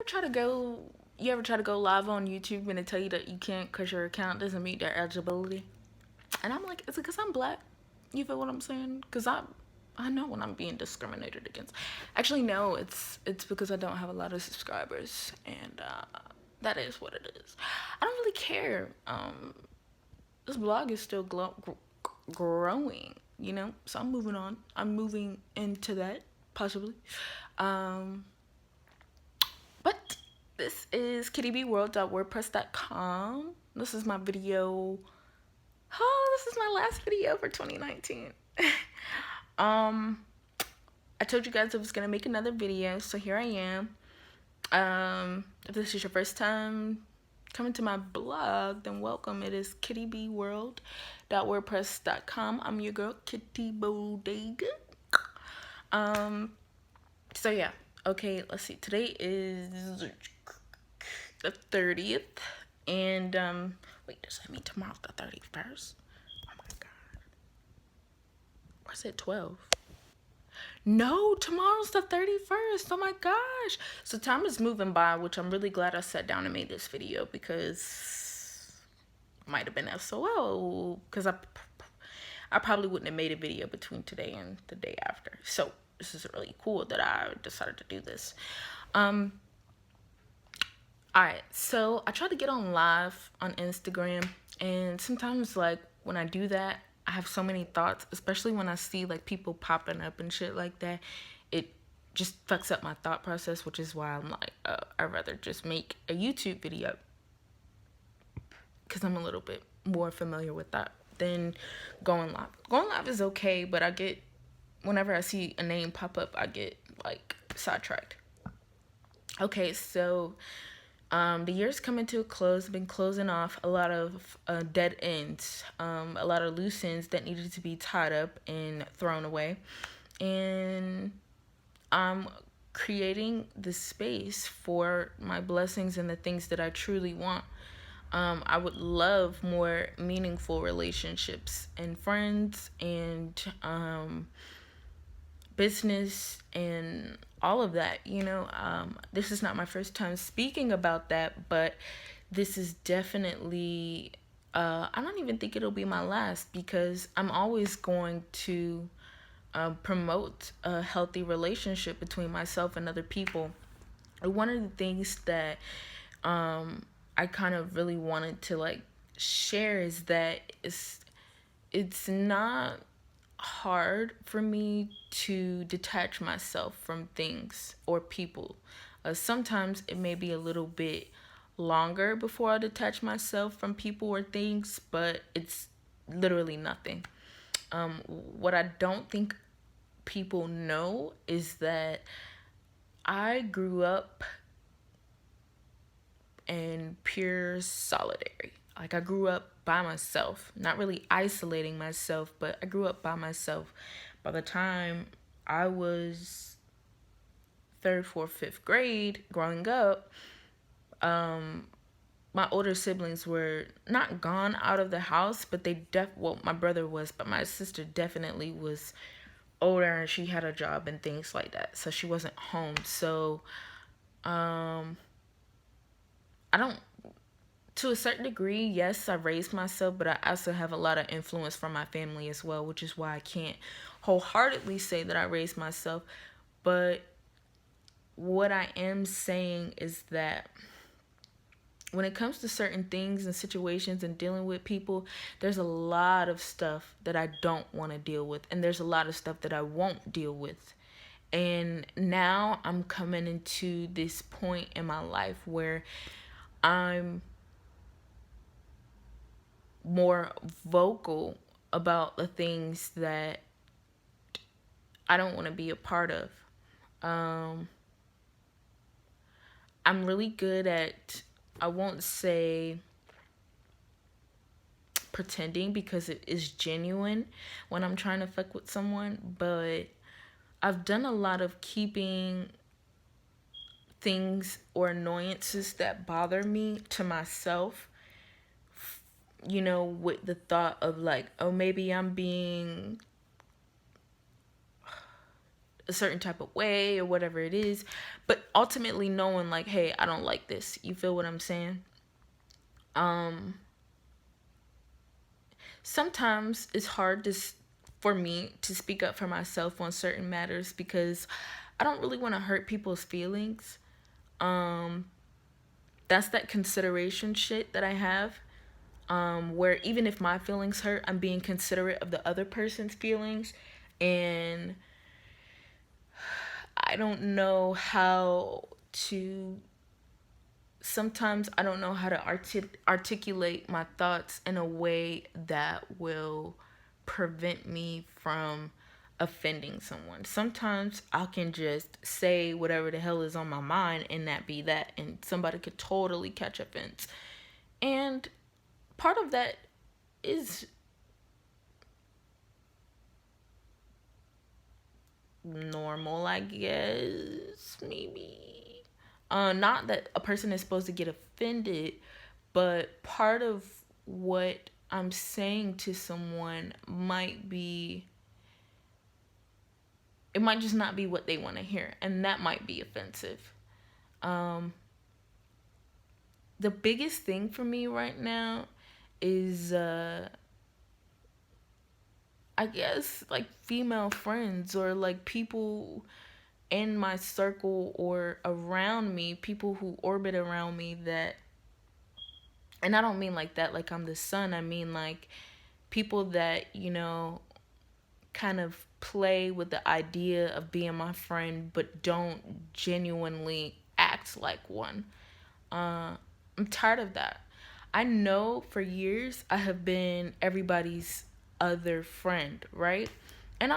You ever try to go live on YouTube and they tell you that you can't because your account doesn't meet their eligibility? And I'm like, is it because I'm black? You feel what I'm saying? Because I know when I'm being discriminated against. Actually, no, it's because I don't have a lot of subscribers, and that is what it is. I don't really care. This blog is still growing, you know. So I'm moving on. I'm moving into that possibly. Um, but this is kittybworld.wordpress.com. This is my video. Oh, this is my last video for 2019. um, I told you guys I was gonna make another video, so here I am. If this is your first time coming to my blog, then welcome. It is kittybworld.wordpress.com. I'm your girl, Kitty Bodega. So yeah. Okay, let's see. Today is the 30th. And wait, does that mean tomorrow's the 31st? Oh my god. Or is it 12? No, tomorrow's the 31st. Oh my gosh. So time is moving by, which I'm really glad I sat down and made this video because it might have been SOL because I probably wouldn't have made a video between today and the day after. So this is really cool that I decided to do this. Alright, so I try to get on live on Instagram, and sometimes like when I do that, I have so many thoughts, especially when I see like people popping up and shit like that. It just fucks up my thought process, which is why I'm like, I'd rather just make a YouTube video because I'm a little bit more familiar with that than going live. Going live is okay, but whenever I see a name pop up, I get like sidetracked. Okay, so the year's coming to a close. I've been closing off a lot of dead ends, a lot of loose ends that needed to be tied up and thrown away. And I'm creating the space for my blessings and the things that I truly want. I would love more meaningful relationships and friends and business and all of that, you know. This is not my first time speaking about that, but this is definitely I don't even think it'll be my last, because I'm always going to promote a healthy relationship between myself and other people. One of the things that I kind of really wanted to like share is that it's not hard for me to detach myself from things or people. Sometimes it may be a little bit longer before I detach myself from people or things, but it's literally nothing. What I don't think people know is that I grew up in pure solitary. Like I grew up by myself, not really isolating myself, but I grew up by myself. By the time I was third, fourth, fifth grade, growing up, my older siblings were not gone out of the house, but well, my brother was, but my sister definitely was older and she had a job and things like that, so she wasn't home. So I don't, to a certain degree, yes, I raised myself, but I also have a lot of influence from my family as well, which is why I can't wholeheartedly say that I raised myself. But what I am saying is that when it comes to certain things and situations and dealing with people, there's a lot of stuff that I don't want to deal with, and there's a lot of stuff that I won't deal with. And now I'm coming into this point in my life where I'm more vocal about the things that I don't want to be a part of. I'm really good at, I won't say pretending because it is genuine when I'm trying to fuck with someone, but I've done a lot of keeping things or annoyances that bother me to myself, you know, with the thought of like, oh, maybe I'm being a certain type of way or whatever it is, but ultimately knowing like, hey, I don't like this. You feel what I'm saying? Um, Sometimes it's hard for me to speak up for myself on certain matters because I don't really want to hurt people's feelings. Um, that's that consideration shit that I have. Where even if my feelings hurt, I'm being considerate of the other person's feelings, and I don't know how to. Sometimes I don't know how to articulate my thoughts in a way that will prevent me from offending someone. Sometimes I can just say whatever the hell is on my mind and that be that, and somebody could totally catch offense. And part of that is normal, I guess, maybe. Not that a person is supposed to get offended, but part of what I'm saying to someone might be, it might just not be what they want to hear, and that might be offensive. Um, the biggest thing for me right now is, I guess, like female friends or like people in my circle or around me, people who orbit around me that, and I don't mean like that, like I'm the sun. I mean like people that, kind of play with the idea of being my friend but don't genuinely act like one. I'm tired of that. I know for years I have been everybody's other friend, right? And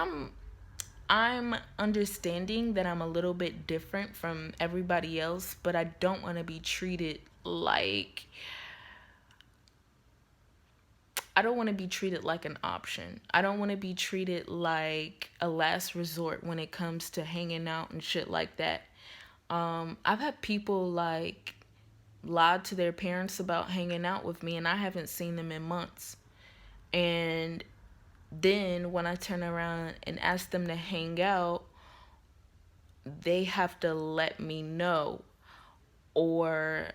I'm understanding that I'm a little bit different from everybody else, but I don't want to be treated like, I don't want to be treated like an option. I don't want to be treated like a last resort when it comes to hanging out and shit like that. I've had people like lied to their parents about hanging out with me, and I haven't seen them in months. And then when I turn around and ask them to hang out, they have to let me know, or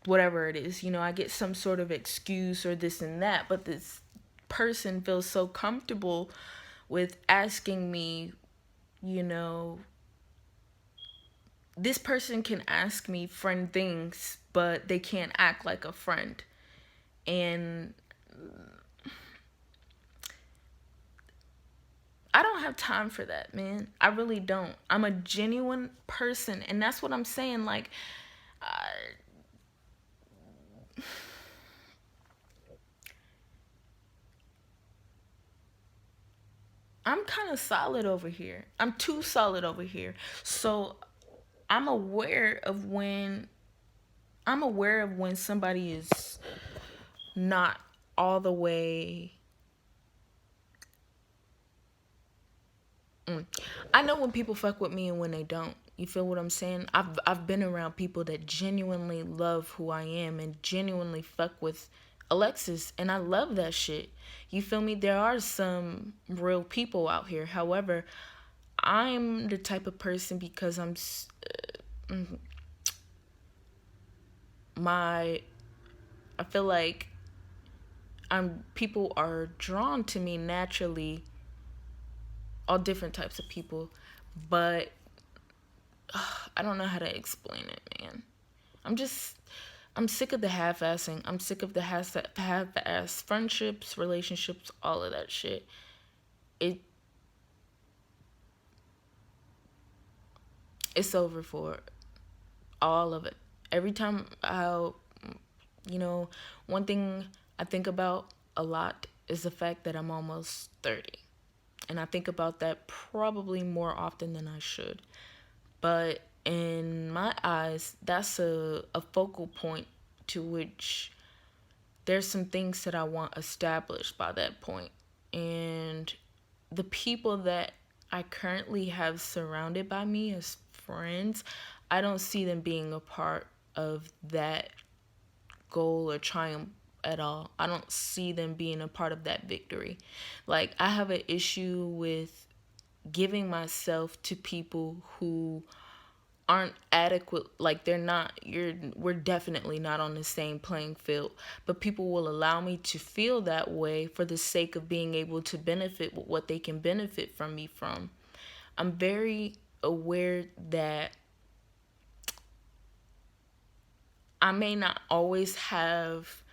whatever it is. I get some sort of excuse or this and that, but this person feels so comfortable with asking me, you know, this person can ask me friend things, but they can't act like a friend. And I don't have time for that, man. I really don't. I'm a genuine person, and that's what I'm saying. Like, I'm kind of solid over here. I'm too solid over here. So I'm aware of when I'm aware of when somebody is not all the way. I know when people fuck with me and when they don't. You feel what I'm saying? I've been around people that genuinely love who I am and genuinely fuck with Alexis, and I love that shit. You feel me? There are some real people out here. However, I'm the type of person, because my I feel like I'm people are drawn to me naturally, all different types of people, but I don't know how to explain it, man. I'm just I'm sick of the half-assing. I'm sick of the half-ass friendships, relationships, all of that shit. It it's over for all of it. Every time you know, one thing I think about a lot is the fact that I'm almost 30. And I think about that probably more often than I should. But in my eyes, that's a focal point to which there's some things that I want established by that point. And the people that I currently have surrounded by me as friends, I don't see them being a part of that goal or trying at all. I don't see them being a part of that victory. Like, I have an issue with giving myself to people who aren't adequate. Like, they're not, we're definitely not on the same playing field, but people will allow me to feel that way for the sake of being able to benefit with what they can benefit from me from. I'm very aware that I may not always have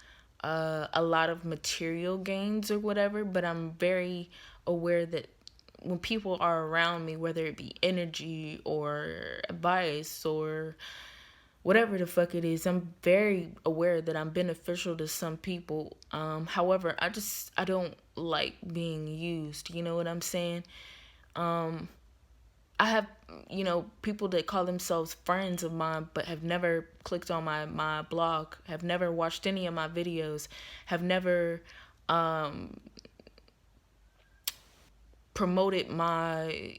a lot of material gains or whatever, but I'm very aware that when people are around me, whether it be energy or advice or whatever the fuck it is, I'm very aware that I'm beneficial to some people. However, I don't like being used. You know what I'm saying? I have, people that call themselves friends of mine, but have never clicked on my blog, have never watched any of my videos, have never promoted my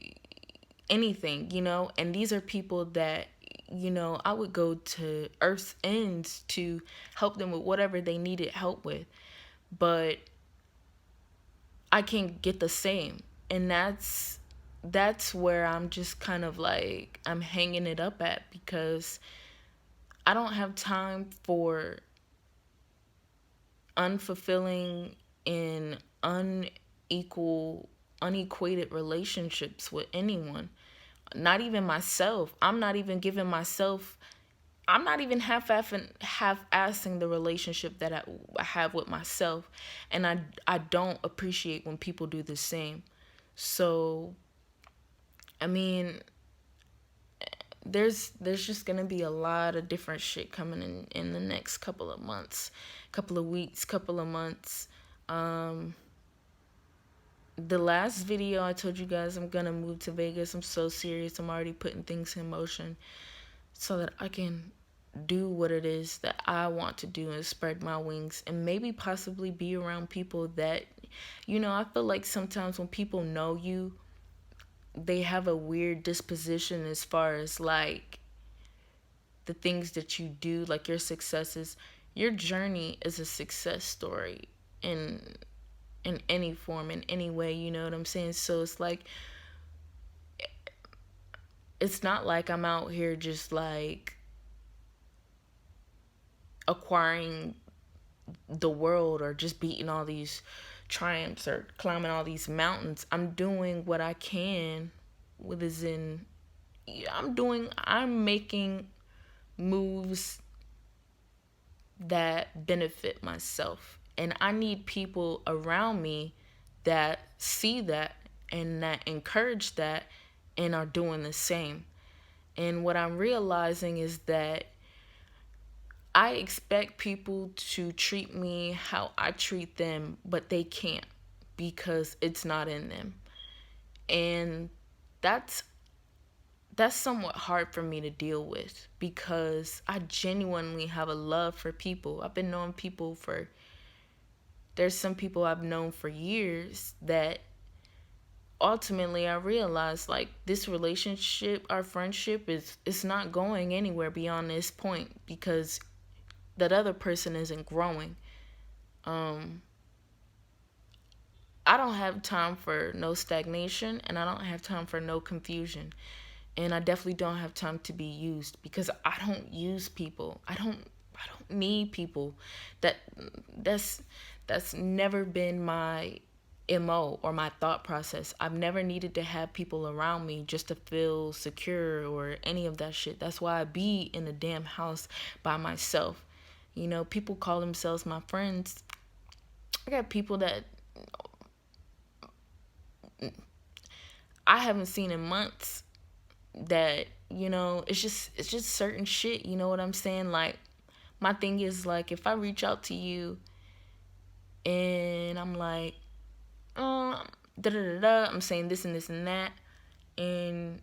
anything, and these are people that, I would go to earth's ends to help them with whatever they needed help with, but I can't get the same. And that's where I'm just kind of like, I'm hanging it up at, because I don't have time for unfulfilling and unequated relationships with anyone. Not even myself. I'm not even half-assing the relationship that I have with myself. And I don't appreciate when people do the same. So, I mean, there's just gonna be a lot of different shit coming in the next couple of months, couple of weeks, couple of months. The last video I told you guys I'm gonna move to Vegas. I'm so serious. I'm already putting things in motion so that I can do what it is that I want to do and spread my wings and maybe possibly be around people that, I feel like sometimes when people know you, they have a weird disposition as far as like the things that you do, like your successes. Your journey is a success story in any form, in any way, you know what I'm saying? So it's like, it's not like I'm out here just like acquiring the world or just beating all these triumphs or climbing all these mountains. I'm doing what I can with, as in, I'm making moves that benefit myself. And I need people around me that see that and that encourage that and are doing the same. And what I'm realizing is that I expect people to treat me how I treat them, but they can't because it's not in them. And that's somewhat hard for me to deal with because I genuinely have a love for people. I've been knowing people for, there's some people I've known for years that ultimately I realized like this relationship, our friendship it's not going anywhere beyond this point because that other person isn't growing. I don't have time for no stagnation and I don't have time for no confusion. And I definitely don't have time to be used because I don't use people. I don't need people. That that's never been my MO or my thought process. I've never needed to have people around me just to feel secure or any of that shit. That's why I be in a damn house by myself. People call themselves my friends. I got people that I haven't seen in months that, it's just certain shit, you know what I'm saying? Like, my thing is, like, if I reach out to you and I'm like, da da da da, I'm saying this and this and that, and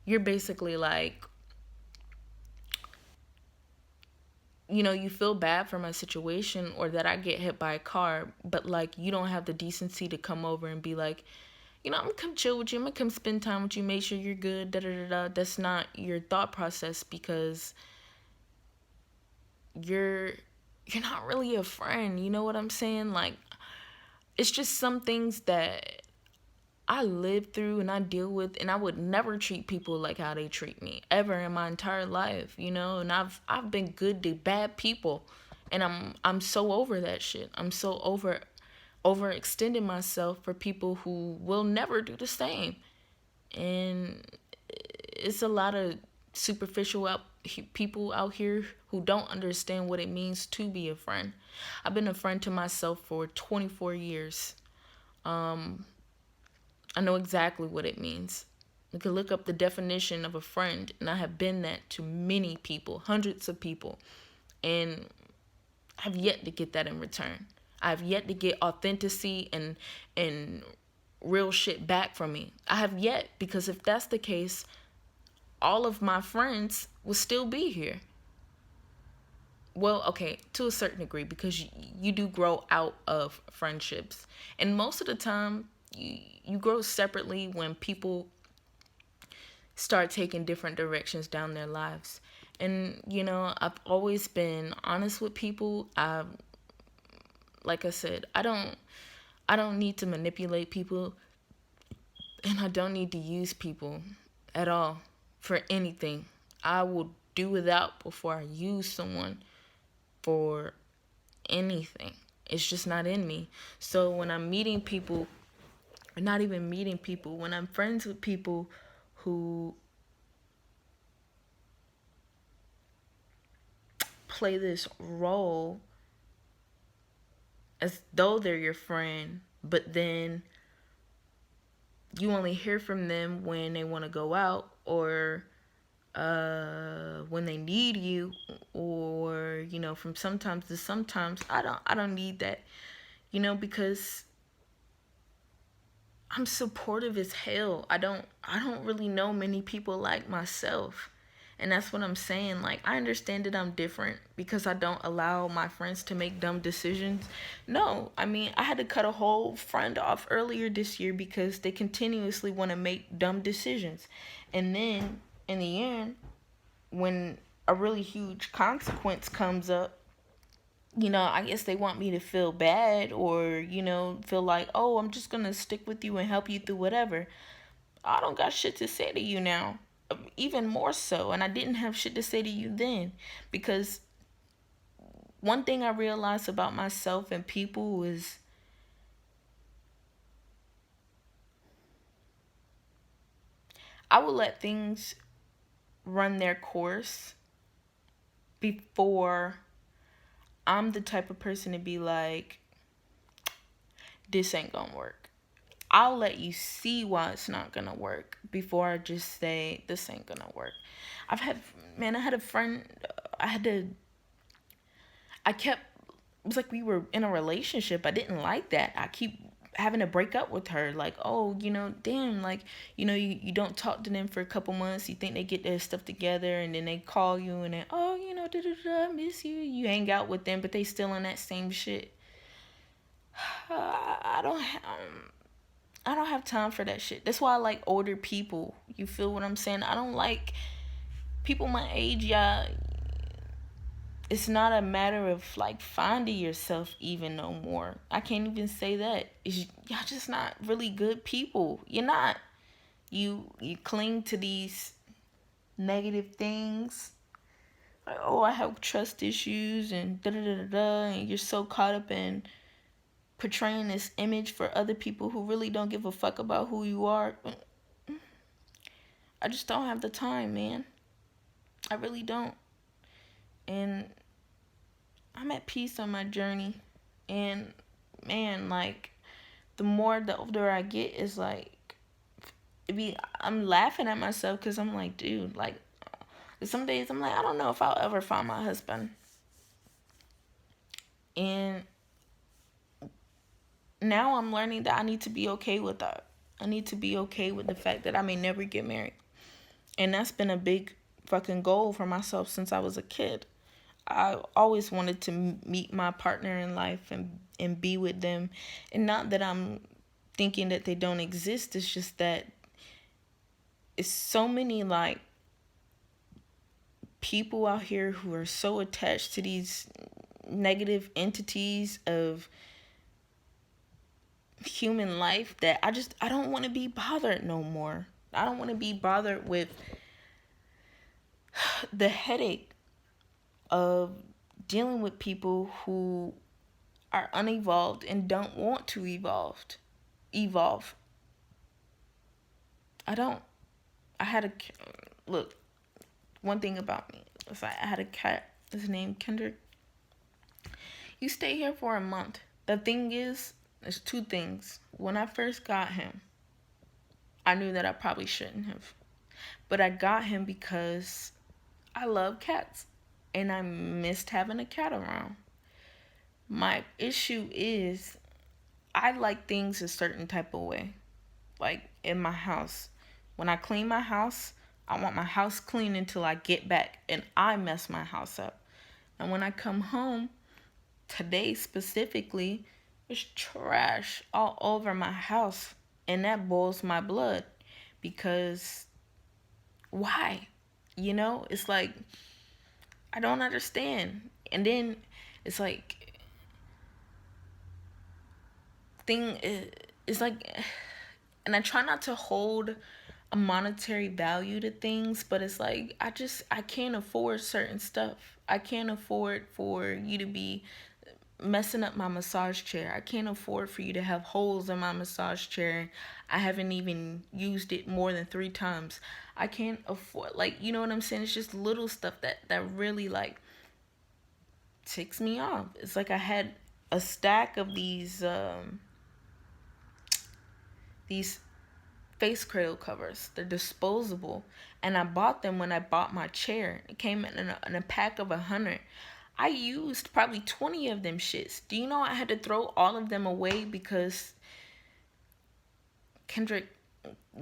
you're basically like, you feel bad for my situation or that I get hit by a car, but like, you don't have the decency to come over and be like, I'm gonna come chill with you. I'm gonna come spend time with you. Make sure you're good. Da da da da. That's not your thought process because you're you're not really a friend. You know what I'm saying? Like, it's just some things that I live through and I deal with, and I would never treat people like how they treat me ever in my entire life, you know. And I've been good to bad people, and I'm so over that shit. I'm so overextending myself for people who will never do the same. And it's a lot of superficial people out here who don't understand what it means to be a friend. I've been a friend to myself for 24 years. I know exactly what it means. You can look up the definition of a friend, and I have been that to many people, hundreds of people, and I've yet to get that in return. I've yet to get authenticity and real shit back from me. I have yet, because if that's the case, all of my friends will still be here. Well, okay, to a certain degree, because you do grow out of friendships, and most of the time you grow separately when people start taking different directions down their lives. And you know, I've always been honest with people. Like I said, I don't need to manipulate people, and I don't need to use people at all for anything. I will do without before I use someone for anything. It's just not in me. So when I'm meeting people, or not even meeting people, when I'm friends with people who play this role as though they're your friend, but then you only hear from them when they want to go out, or when they need you, or you know, from sometimes to sometimes. I don't need that, you know, because I'm supportive as hell. I don't really know many people like myself. And that's what I'm saying. Like, I understand that I'm different because I don't allow my friends to make dumb decisions. No, I mean, I had to cut a whole friend off earlier this year because they continuously want to make dumb decisions. And then in the end, when a really huge consequence comes up, you know, I guess they want me to feel bad, or, you know, feel like, oh, I'm just going to stick with you and help you through whatever. I don't got shit to say to you now. Even more so. And I didn't have shit to say to you then. Because one thing I realized about myself and people is I will let things run their course before I'm the type of person to be like, this ain't gonna work. I'll let you see why it's not gonna work before I just say this ain't gonna work. I've had, man, I had a friend, I kept, it was like we were in a relationship. I didn't like that. I keep having to break up with her. Like, oh, you know, damn, like, you know, you don't talk to them for a couple months. You think they get their stuff together, and then they call you and then, oh, you know, da da da, I miss you. You hang out with them, but they still in that same shit. I don't have. I don't have time for that shit. That's why I like older people. You feel what I'm saying? I don't like people my age. Yeah, it's not a matter of like finding yourself even no more. I can't even say that. Y'all just not really good people. You're not. You cling to these negative things. Like, oh, I have trust issues and da da da da, and you're so caught up in portraying this image for other people who really don't give a fuck about who you are. I just don't have the time, man. I really don't. And I'm at peace on my journey. And man, like, the older I get, is like, I'm laughing at myself because I'm like, dude, like, some days I'm like, I don't know if I'll ever find my husband. And now I'm learning that I need to be okay with that. I need to be okay with the fact that I may never get married. And that's been a big fucking goal for myself since I was a kid. I always wanted to meet my partner in life and be with them. And not that I'm thinking that they don't exist. It's just that it's so many like people out here who are so attached to these negative entities of human life that I don't want to be bothered no more. I don't want to be bothered with the headache of dealing with people who are unevolved and don't want to evolve. I don't. I had a look. One thing about me was I had a cat. His name Kendrick. You stay here for a month. The thing is, there's two things. When I first got him, I knew that I probably shouldn't have, but I got him because I love cats and I missed having a cat around. My issue is I like things a certain type of way. Like in my house. When I clean my house, I want my house clean until I get back and I mess my house up. And when I come home, today specifically, there's trash all over my house. And that boils my blood. Because why? You know, it's like, I don't understand. And then it's like, thing is like, and I try not to hold a monetary value to things, but it's like I can't afford certain stuff. I can't afford for you to be messing up my massage chair. I can't afford for you to have holes in my massage chair. I haven't even used it more than 3 times. I can't afford, like, you know what I'm saying? It's just little stuff that really like ticks me off. It's like I had a stack of these face cradle covers. They're disposable, and I bought them when I bought my chair. It came in a pack of 100. I used probably 20 of them shits. Do you know I had to throw all of them away because Kendrick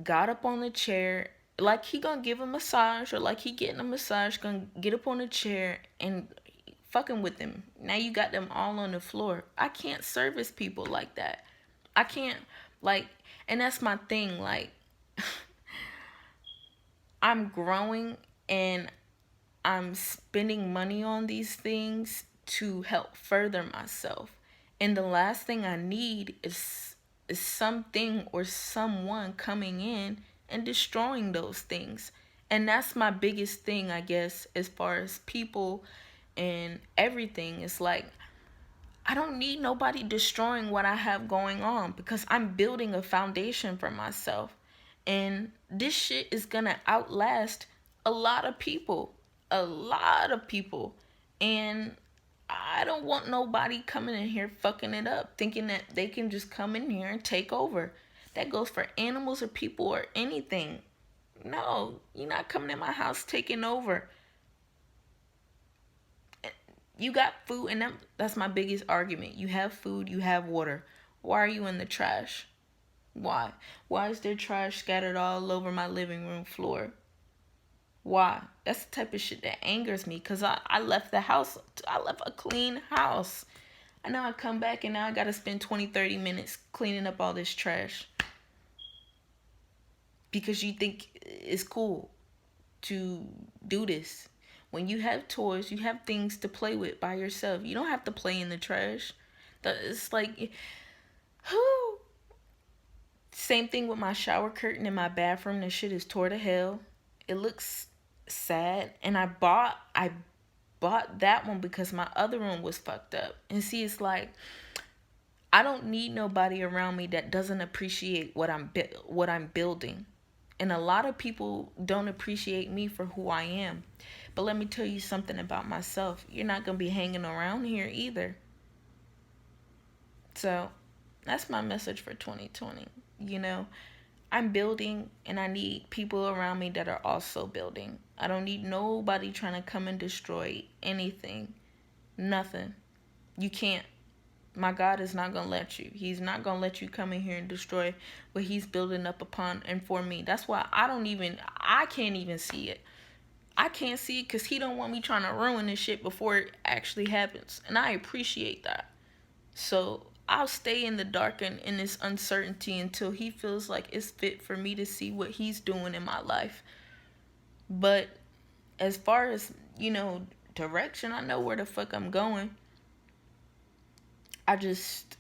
got up on the chair like he gonna give a massage, or like he getting a massage, gonna get up on the chair and fucking with them. Now you got them all on the floor. I can't service people like that. I can't, like, and that's my thing. Like, I'm growing and I'm spending money on these things to help further myself. And the last thing I need is something or someone coming in and destroying those things. And that's my biggest thing, I guess, as far as people and everything. It's like, I don't need nobody destroying what I have going on because I'm building a foundation for myself. And this shit is gonna outlast a lot of people. A lot of people. And I don't want nobody coming in here fucking it up, thinking that they can just come in here and take over. That goes for animals or people or anything. No, you're not coming in my house taking over. You got food, and that's my biggest argument. You have food, you have water. Why are you in the trash? Why? Why is there trash scattered all over my living room floor? Why? That's the type of shit that angers me, because I left the house. I left a clean house. And now I come back and now I got to spend 20, 30 minutes cleaning up all this trash. Because you think it's cool to do this. When you have toys, you have things to play with by yourself. You don't have to play in the trash. It's like, who? Same thing with my shower curtain in my bathroom. That shit is tore to hell. It looks sad. And I bought that one because my other one was fucked up. And see, it's like, I don't need nobody around me that doesn't appreciate what I'm building. And a lot of people don't appreciate me for who I am. But let me tell you something about myself. You're not going to be hanging around here either. So that's my message for 2020. You know, I'm building and I need people around me that are also building. I don't need nobody trying to come and destroy anything. Nothing. You can't. My God is not going to let you. He's not going to let you come in here and destroy what he's building up upon and for me. That's why I can't even see it. I can't see it because he don't want me trying to ruin this shit before it actually happens. And I appreciate that. So I'll stay in the dark and in this uncertainty until he feels like it's fit for me to see what he's doing in my life. But as far as, you know, direction, I know where the fuck I'm going. I just,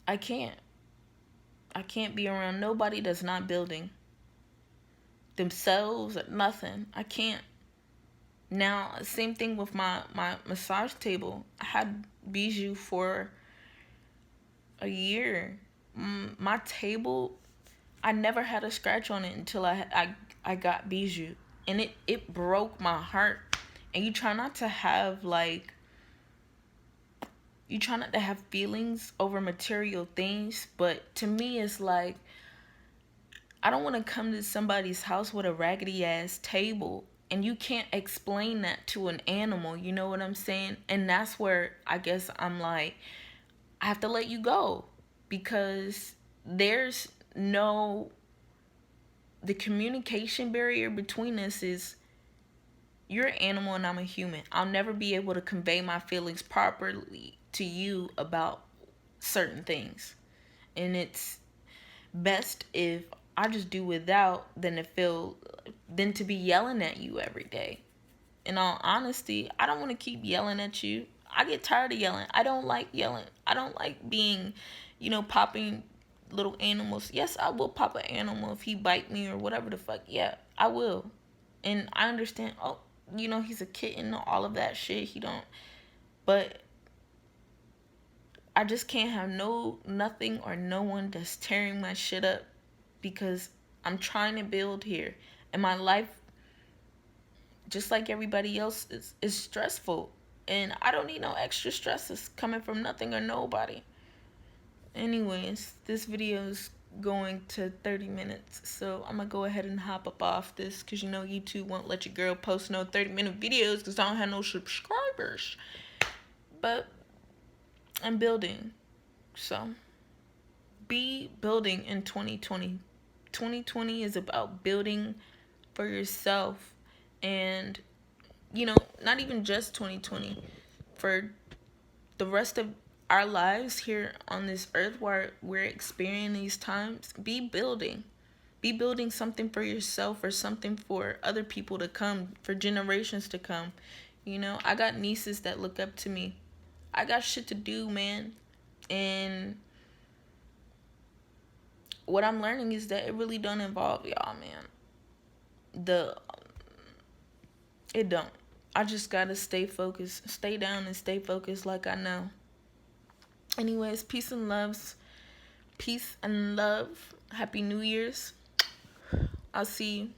I can't. I can't be around nobody that's not building themselves or nothing. I can't. Now, same thing with my massage table. I had Bijou for a year. My table, I never had a scratch on it until I got Bijou. And it broke my heart. And you try not to have like, you try not to have feelings over material things, but to me it's like, I don't want to come to somebody's house with a raggedy ass table and you can't explain that to an animal, you know what I'm saying? And that's where I guess I'm like, I have to let you go because there's no, the communication barrier between us is, you're an animal and I'm a human. I'll never be able to convey my feelings properly to you about certain things. And it's best if I just do without than to be yelling at you every day. In all honesty, I don't want to keep yelling at you. I get tired of yelling. I don't like yelling. I don't like being, popping little animals. Yes, I will pop an animal if he bite me or whatever the fuck. Yeah, I will. And I understand, oh, he's a kitten, all of that shit. He don't. But I just can't have nothing or no one that's tearing my shit up because I'm trying to build here. And my life, just like everybody else, is stressful. And I don't need no extra stresses coming from nothing or nobody. Anyways, this video is going to 30 minutes. So I'm going to go ahead and hop up off this because YouTube won't let your girl post no 30-minute videos because I don't have no subscribers. But I'm building. So be building in 2020. 2020 is about building for yourself. And, not even just 2020. For the rest of our lives here on this earth where we're experiencing these times, be building. Be building something for yourself or something for other people to come, for generations to come. I got nieces that look up to me. I got shit to do, man. And what I'm learning is that it really don't involve y'all, man. It don't. I just gotta stay focused, stay down and stay focused like I know. Anyways, peace and loves. Peace and love. Happy New Year's. I'll see you.